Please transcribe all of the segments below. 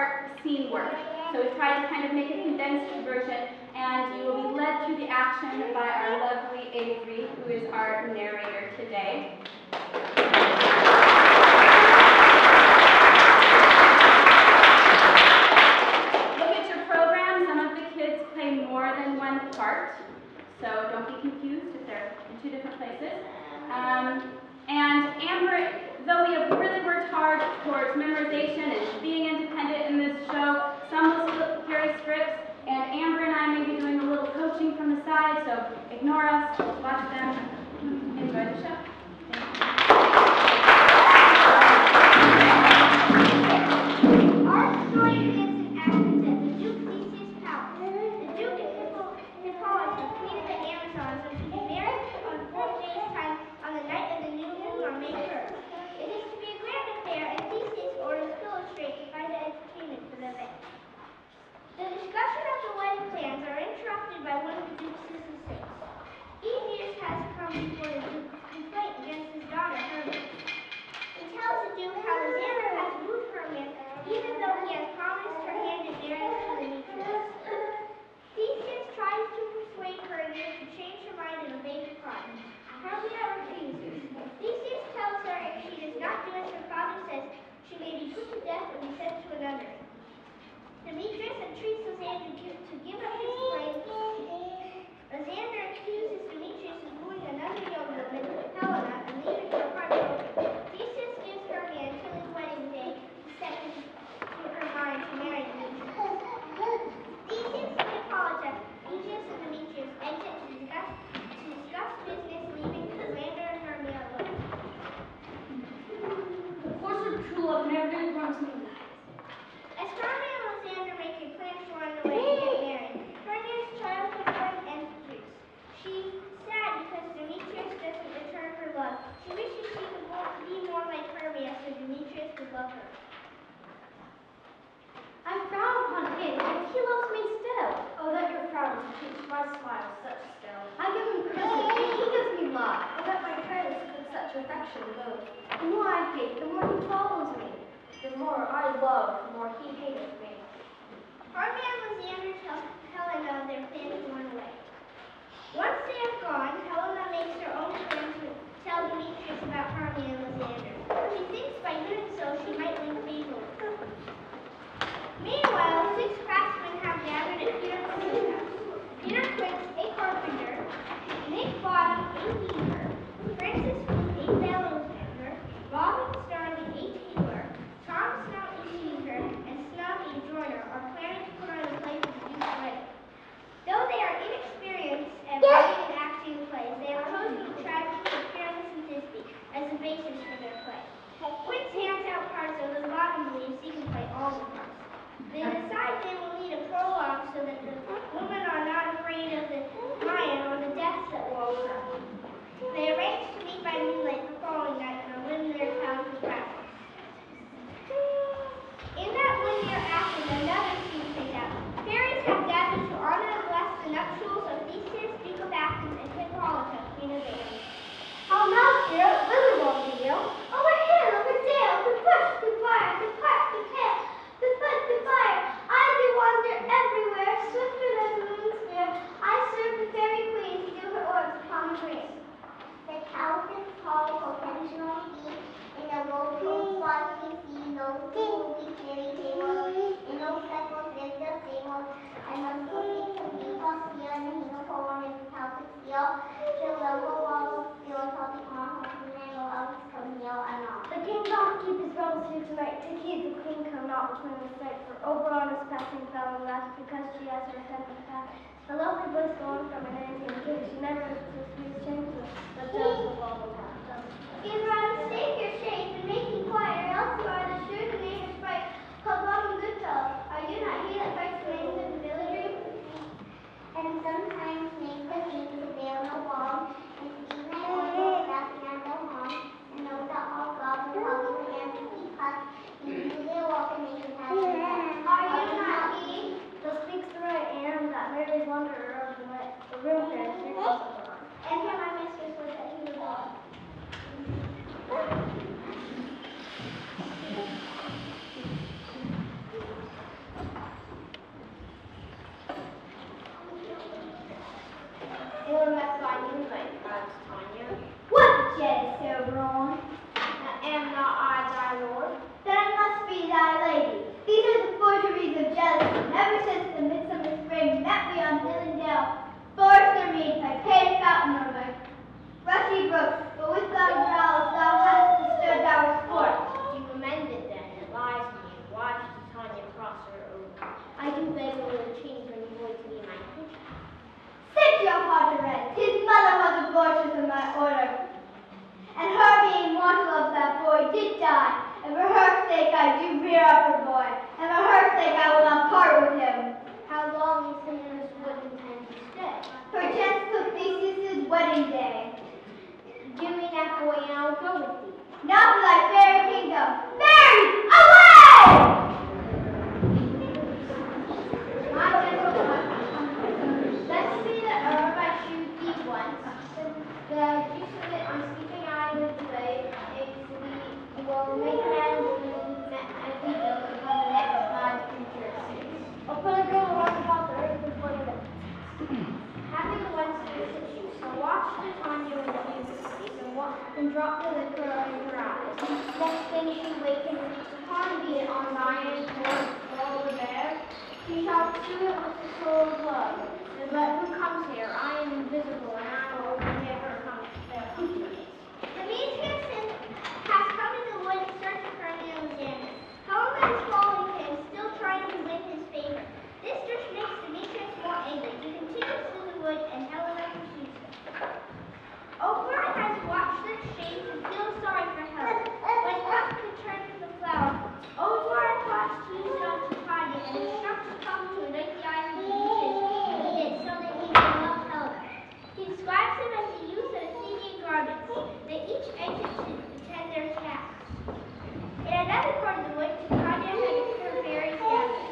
part scene work. So we've tried to kind of make a condensed version, and you will be led through the action by our lovely Avery, who is our narrator today. Look at your program. Some of the kids play more than one part, so don't be confused if they're in two different places. And Amber, though we have really worked hard towards memorization and being independent in this show, some will still carry scripts, and Amber and I may be doing a little coaching from the side, so ignore us, watch them, enjoy the show. Our story begins in Athens at the Duke Theseus Palace. The Duke and Hippolyta, queen of the Amazons, are to be married on 4 days' time on the night of the new moon on May 1st. It is to be a grand affair, and Theseus orders Philostrate to find an entertainment for the event. The discussion of the wedding plans are interrupted by one of the Duke's assistants. Theseus has come before the Duke with a complaint against his daughter, Hermia. He tells the Duke how Lysander has wooed Hermia, even though he has promised her hand in marriage to Demetrius. Theseus tries to persuade Hermia to change her mind and obey the promise. Hermia refuses. Theseus tells her if she does not do as her father says, she may be put to death and be sent to a nunnery. Demetrius entreats Lysander to give up his claim. Lysander accuses Demetrius of wooing another young woman, Helena, and leaving her heartbroken. Theseus gives Hermia until his wedding day to set her mind to marry Demetrius. Theseus and Hippolyta, Theseus and Demetrius exit to discuss business, leaving Lysander and Hermia alone. The course of true love never runs in the night. As Hermia and Lysander make a plan to run away and get married, Hermia's childhood friend enters. She's sad because Demetrius doesn't return her love. She wishes she could be more like Hermia so Demetrius would love her. I frown upon him, and he loves me still. Oh, that your frowns teach my smile such skill. I give him presents, and he gives me love. Oh, that my prayers could such affection move. The more I hate, the more he follows me. The more I love, the more he hateth me. Hermia and Lysander tell Helena of their plan to run away. Once they have gone, Helena makes her own plan to tell Demetrius about Hermia and Lysander. She thinks by doing so she might win favor with them. Meanwhile, 6 craftsmen have gathered at Peter Quinn's house. Peter Quince, a carpenter, Nick Bottom, a weaver, Francis Booth, a bellowhanger, Robin Stern, a tailor, Tom Snout, a weaver, and Snug, a joiner, are planning to put on a play for the Duke's wedding. Though they are inexperienced at writing and acting plays, they have chosen the tragedy of Pyramus and Thisbe as the basis for their play. Quince hands out parts, although Bottom believes he can play all the parts. They decide they will need a prologue so that the women are not afraid of the lion or the deaths that will occur. They arrange to meet by moonlight the following night and are in their town for practice. In that winter after another scene plays out. Fairies have gathered to honor and bless the nuptials of Theseus, Duke of Athens, and Hippolyta, Queen of Athens. How now, dear, Lily won't be ill. Over hill, over dale, to push, to fire, to park, to tail, to foot, to fire. I do wander everywhere, swifter than the moon's glare. I serve the fairy queen to do her orbs upon the green. The cows is tall, potential deep, in the low coast spots we see no spooky fairy tales, in no cycles live the same old. I must go seek to be here, and he no form in his house is steel. She'll level walls, steel, salty on home, and no else come here and on. The king doth keep his bells here tonight, to keep the queen come not between the sight. For Oberon is passing fell and laughed because she has her attendant path. A lovely voice going from an Indian king, she never is so sweet as changeless, but does the wall of path. Give rather stake your shape and make me quiet, or else you are the sure to name a sprite. Called Robin Goodfellow, are you not he that fights the names of the villagers? And sometimes makes the king to veil no wall, and speak my own voice laughing at the horn, and know that all gods are hugging the hands to keep us, and do they walk and make it happen. Are you not he? So speaks the right and that merry wanderer of the night, the room fair circles of the And here my mistress was that he was born. Zion towards the bear. He shall pursue it with the soul of love. But who comes here? I am invisible, and I will never come there. Demetrius has come to the wood in search of Hermia and Alexander. Helena is following him, still trying to win his favor. This dish makes Demetrius more angry. He continues through the wood, and Helena pursues him. Oprah has watched the exchange and feels sorry for Helena. When Huck returns the flower, Oprah plots to use it on Titania and instructs Huck to anoint the eyes of Demetrius with it so that he can love Helena. He describes them as the use of Athenian garments. They each exit to attend their tasks. In another part of the wood, Titania had her fairies gathered.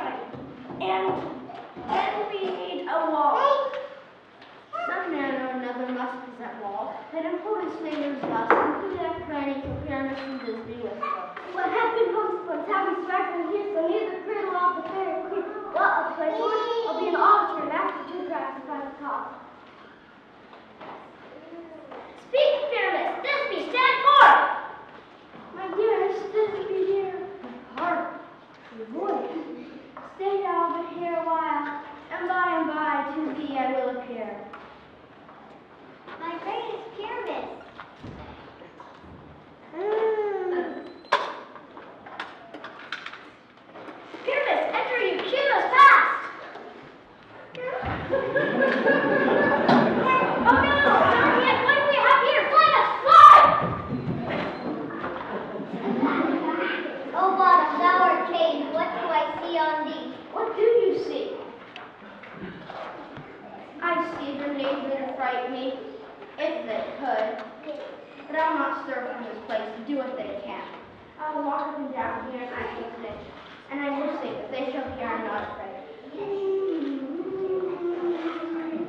side. And then we need a wall. Some man or another must present wall, that important flavors thus, including that cranny for Pyramus and Disney with them. What happened homespun, have we sparkling here, so near the cradle of the fairy queen. Well, I'll play to it. I'll be an altar and after 2 cracks by the top. Speak, Pyramus! Disney, stand forth! My dearest, this will be here. My heart, your voice. Stay thou but here a while, and by to thee I will appear. My greatest pyramid. Pyramus, enter you, cue us fast! Oh no! Dorothea, what do we have here? Fly us, fly! Oh, bottom, thou art changed. What do I see on thee? What do you see? I see the neighbors fright me, if they could. But I'll not stir from this place to do what they can. I'll walk up and down here and I shall sing. And I will sing, but they shall hear I'm not afraid.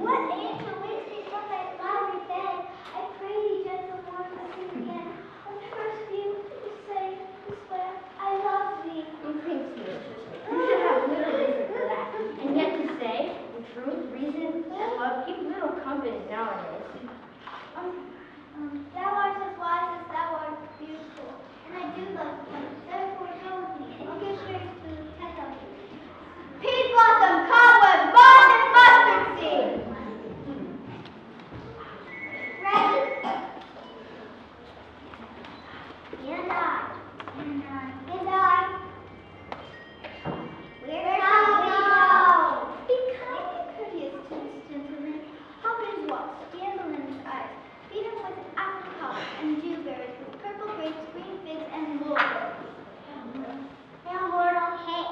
What angel wakes me from my flowery bed? I pray thee, gentle one, to sing again. On first view, to say, to swear, I love thee. Methinks me, you should have little reason for that. And yet to say, the truth, reason, and love keep little company nowadays. Thou art as wise as thou art beautiful, and I do love thee. Therefore go with me, and give grace to the tent of thee. Peas blossom, cobweb, moss, and mustard seed. Ready? And I. And I. Where shall we go? Be kind and courteous to this gentleman. Hop in his walks, scandal in his eyes. Feed him with apricots and dewberries, with purple grapes, green figs, and mulberries. Hail, mortal, hail.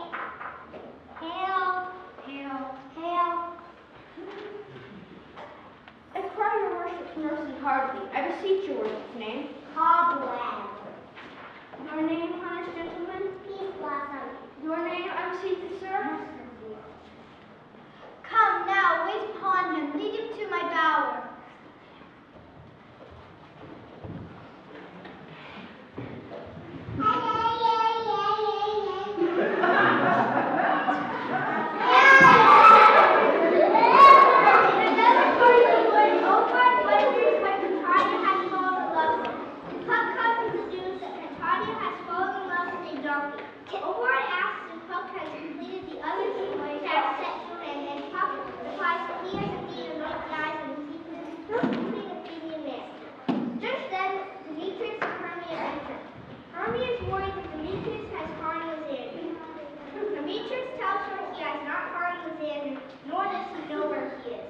Hail, hail, hail. I cry your worship's mercy heartily. I beseech your worship's name. Cobweb. Your name, honest gentleman? Peas blossom. Your name, I beseech you, sir? Come now, wait upon him, lead him to my bower. Just then, Demetrius and Hermia entered. Hermia is worried that Demetrius has harmed Lysander. Demetrius tells her he has not harmed Lysander, nor does he know where he is.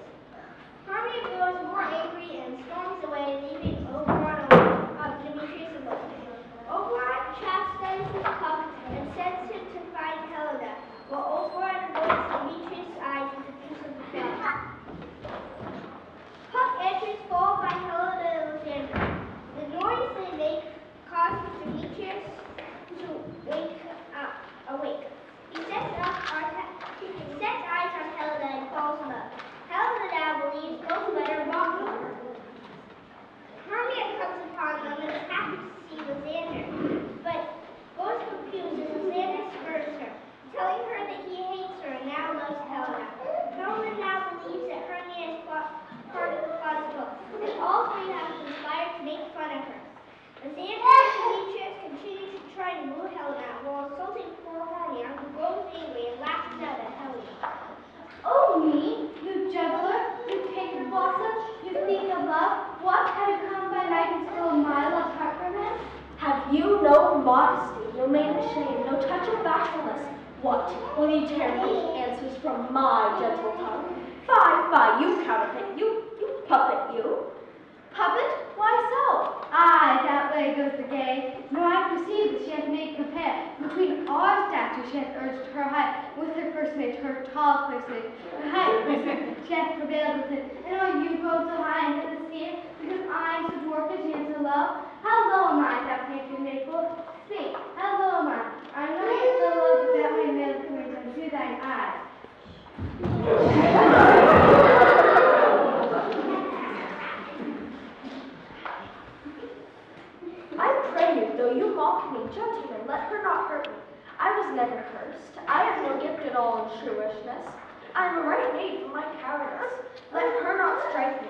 Hermia grows more angry and storms away, leaving Oberon alone. Demetrius alone. Oberon chastises his pup and sends him to find Helena, while Oberon avoids Demetrius' eyes with a piece of the film. Puck enters followed by Helena and Lysander. The noise they make causes Demetrius to awake. He sets eyes on Helena and falls in love. Helena now believes both men are wrong. Hermia comes upon them and is happy to see Lysander, but goes confused as Lysander spurs her, telling her that he hates her and now loves Helena. Helena now believes that Hermia is part of the plot as well, and all three have conspired to make fun of her. Lysander and Demetrius continue to try to woo Helena while insulting poor Hermia, who grows angry and lashes out at Helena. Oh, me, you juggler, you paper blossom, you think of love, what, have you come by night and stole a mile apart from him? Have you no modesty, no maid of shame, no touch of bashfulness? What, will you tear weak answers from my gentle tongue? Fie, you counterfeit, you puppet, you. Puppet? Why so? Aye, that way goes the gay. Nor I perceive that she hath made compare. Between our statue she hath urged her height, with her first mate her tall person. Her height, she hath prevailed with it. And are you grown so high into the sea, because I am so dwarfed and she is so low? How low am I, thou painted maple? Speak, how low am I? I am not yet so low that my male careers undo thy never cursed. I have no gift at all in shrewishness. I am a right maid for my cowardice. Let her not strike me.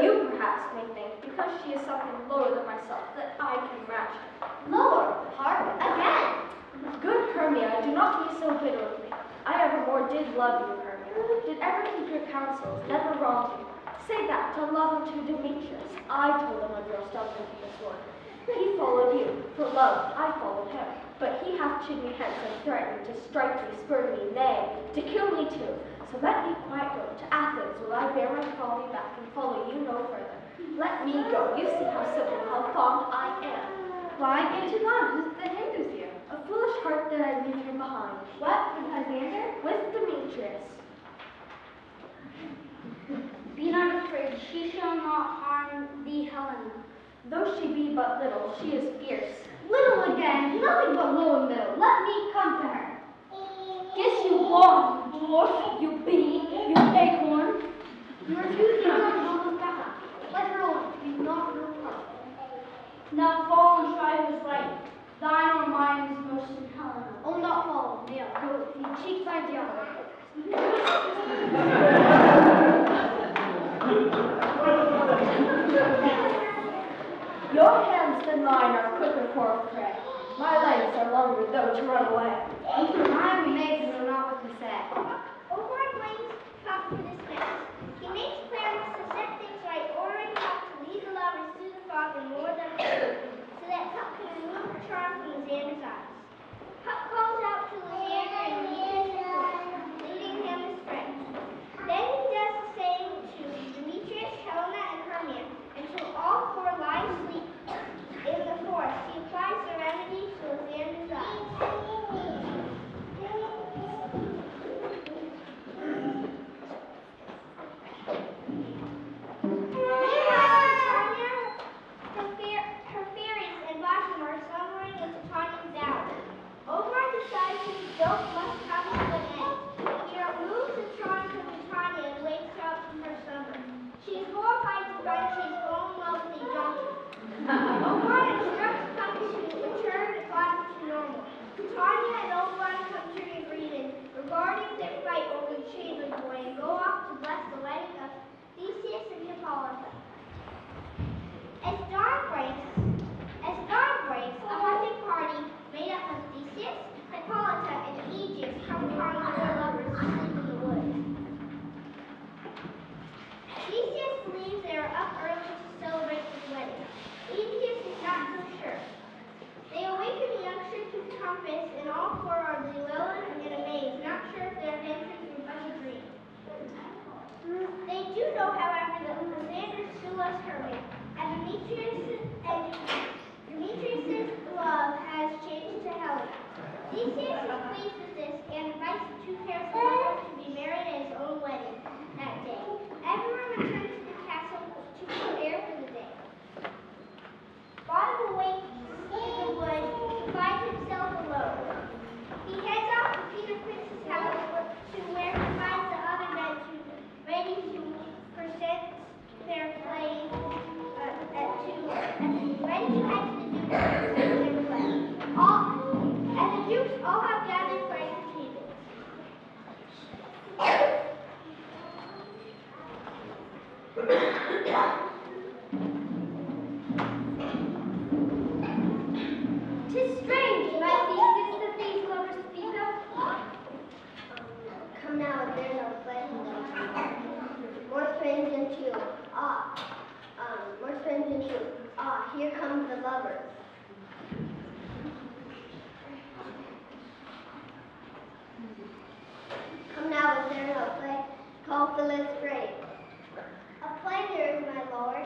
You perhaps may think, because she is something lower than myself, that I can match her. Lower, hark, again. Good Hermia, do not be so bitter with me. I evermore did love you, Hermia. Did ever keep your counsels, never wronged you. Say that to love him to Demetrius. I told him of your stubborn to this Lord. He followed you. For love, I followed him. But he hath chid me hence and threatened to strike me, spurn me, nay, to kill me too. So let me quite go. To Athens will I bear my folly back and follow you no further. Let me go. You see how simple, how fond I am. Why get you gone? Who's the hinders you? A foolish heart that I leave here behind. What, with Alexander? With Demetrius. Be not afraid, she shall not harm thee, Helena. Though she be but little, she is fierce. Little again, nothing but low and middle. Let me come to her. Guess you won't, you dwarf, you bee, you acorn. You are too young to hold us back. Let her alone, do not know her. Now fall and try who's right. Thine or mine is most in Helena. Oh, not fall, kneel. Go, the cheek finds the other. Your hands than mine are quicker for a fray. My legs are longer, though, to run away. I am amazed and know not what to say. Oberon blames Puck for this mess. He makes plans to set things right, ordering Puck to lead the lovers through the fog and lure them away, so that Puck can remove the charm from Lysander's eyes. Puck calls out to Lysander and Demetrius, leading him astray. Then he does the same to Demetrius, Helena, and Hermia, until all four lie asleep in the forest. He applies the remedy to Lysander's eyes. Her fairies and Blossom are slumbering with Titania's hour. Oberon decides his guilt must come to an end. He removes the charm from Titania and wakes her up from her slumber. She is horrified to find she has fallen in love with a donkey. Oberon instructs Puck to return the body to normal. Titania and Oberon come to an agreement regarding their fight over the chamber boy and go off to bless the wedding of Theseus and Hippolyta. As dawn breaks, a hunting party made up of Theseus, Hippolyta, and Aegeus come upon the four lovers asleep in the woods. Theseus believes they are up early to celebrate his wedding. Aegeus is not so sure. They awaken the youngster to the compass, and all four are bewildered and amazed, not sure if their adventures were but a dream. They do know, however, that Lysander still loves Hermia, and Demetrius' love has changed to Helena. Theseus is pleased with this and invites the two pairs of lovers to be married at his own wedding that day. Everyone returns to the castle to prepare for the day. Bottom awakes in the wood to find himself alone. He heads off to Peter Prince's house to where he finds the other men ready to present their play ready to head to the Duke's to present their play. And the Dukes all have gathered for entertainment. Tis strange, my thesis, that these lovers speak of. Come now, there's no play. More strange than two. More strange than two. Here comes the lovers. Come now, is there no play? Call Phyllis Gray. A play there is, my lord.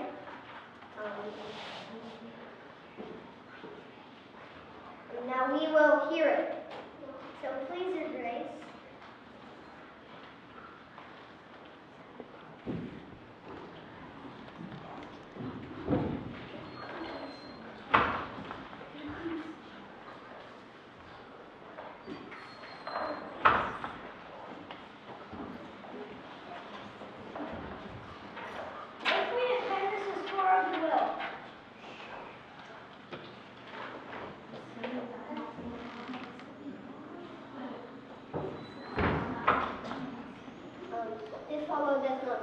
Now we will hear it. So please, your grace.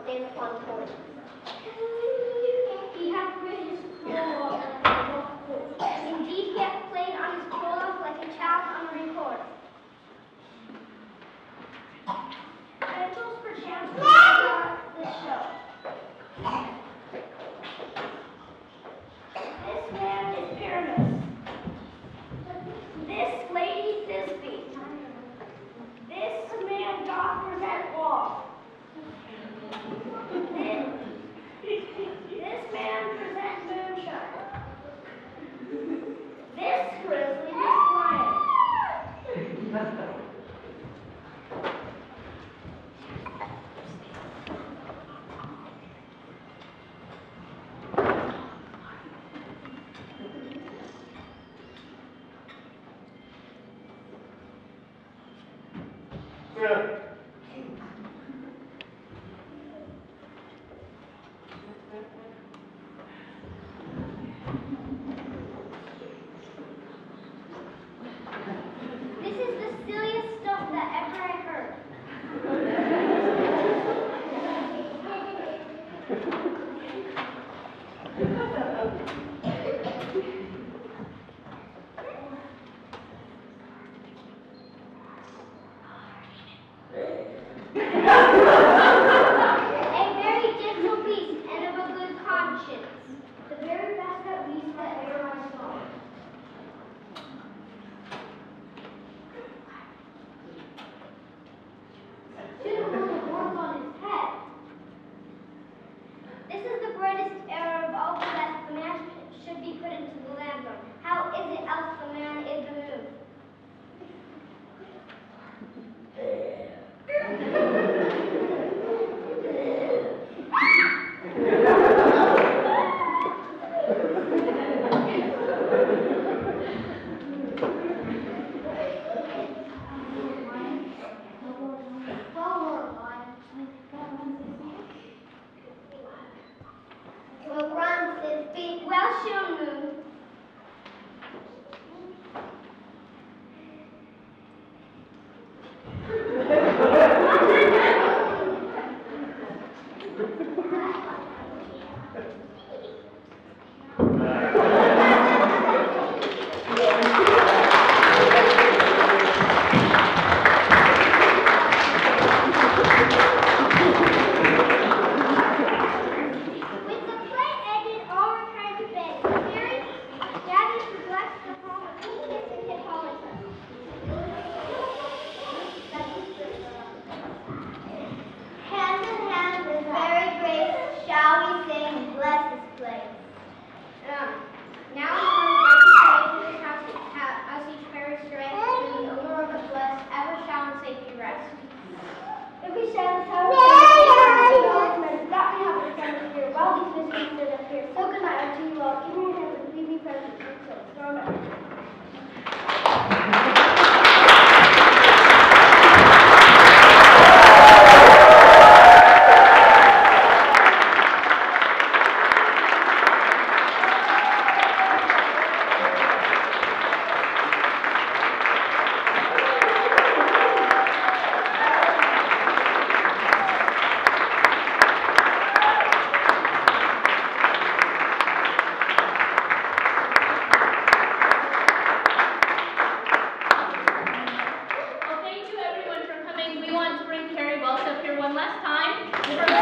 stand upon porch. He hath rid his prologue like a rough horse. Indeed, he hath played on his prologue like a child on a record. Pencils perchance will start this show. This man is Pyramus. This lady Thisbe. This man doth present law. This man presents moonshine. This grizzly, this lion. This is the silliest stuff that ever I heard. A very gentle beast and of a good conscience. The very best that beast that ever I saw. Should have put the horns on his head. This is the greatest error of all the rest. The man should be put into the lambert. How is it else the man is removed? Well run, Thisbe. Well shown, Moon. With the play ended, all returned to bed. Mary gathered to bless the home of Theseus and Hippolytus. Hand in hand with very grace, shall we sing, bless this place. Now in congregation as each bears strength, and the owner of the blessed ever shall in safety rest. If we stand how we that may happen from here, while these mysteries stood up here. So good night unto you all. Give me your hands and leave me present. So, storm out. Well, thank you everyone for coming. We want to bring Carrie Welch up here one last time.